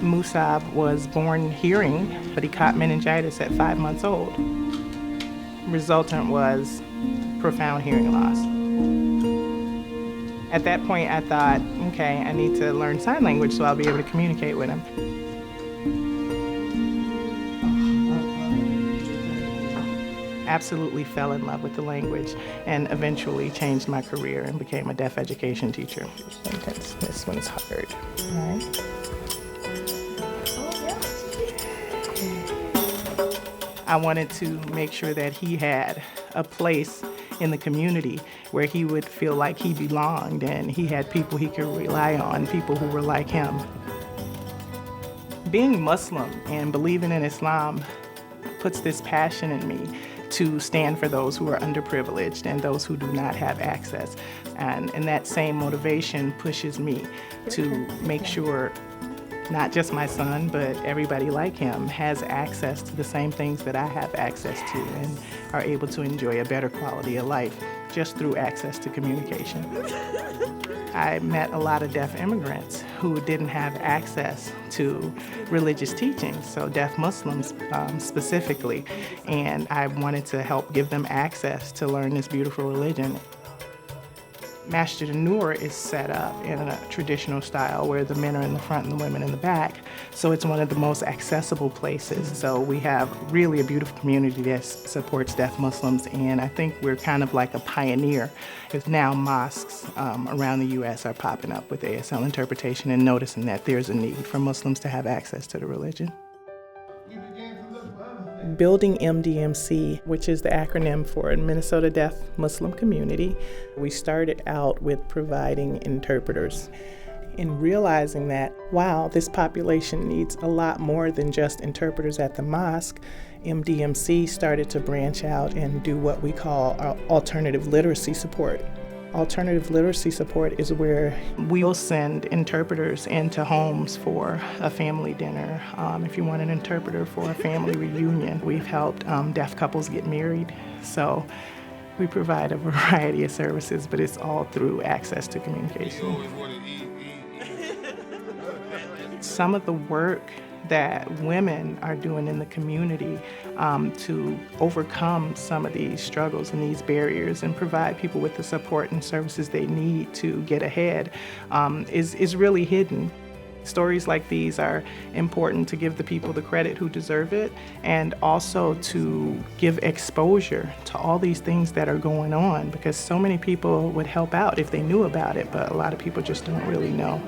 Musab was born hearing, but he caught meningitis at 5 months old. Resultant was profound hearing loss. At that point, I thought, okay, I need to learn sign language so I'll be able to communicate with him. Absolutely fell in love with the language and eventually changed my career and became a deaf education teacher. I think this one's hard, all right? I wanted to make sure that he had a place in the community where he would feel like he belonged and he had people he could rely on, people who were like him. Being Muslim and believing in Islam puts this passion in me to stand for those who are underprivileged and those who do not have access. And that same motivation pushes me to make sure not just my son, but everybody like him has access to the same things that I have access to and are able to enjoy a better quality of life just through access to communication. I met a lot of deaf immigrants who didn't have access to religious teachings, so deaf Muslims specifically, and I wanted to help give them access to learn this beautiful religion. Masjid an-Nur is set up in a traditional style where the men are in the front and the women in the back. So it's one of the most accessible places. So we have really a beautiful community that supports deaf Muslims, and I think we're kind of like a pioneer, because now mosques around the U.S. are popping up with ASL interpretation and noticing that there's a need for Muslims to have access to the religion. Building MDMC, which is the acronym for Minnesota Deaf Muslim Community, we started out with providing interpreters and realizing that, wow, this population needs a lot more than just interpreters at the mosque. MDMC started to branch out and do what we call alternative literacy support. Alternative literacy support is where we'll send interpreters into homes for a family dinner. If you want an interpreter for a family reunion, we've helped deaf couples get married. So we provide a variety of services, but it's all through access to communication. Some of the work that women are doing in the community to overcome some of these struggles and these barriers and provide people with the support and services they need to get ahead is really hidden. Stories like these are important to give the people the credit who deserve it, and also to give exposure to all these things that are going on, because so many people would help out if they knew about it, but a lot of people just don't really know.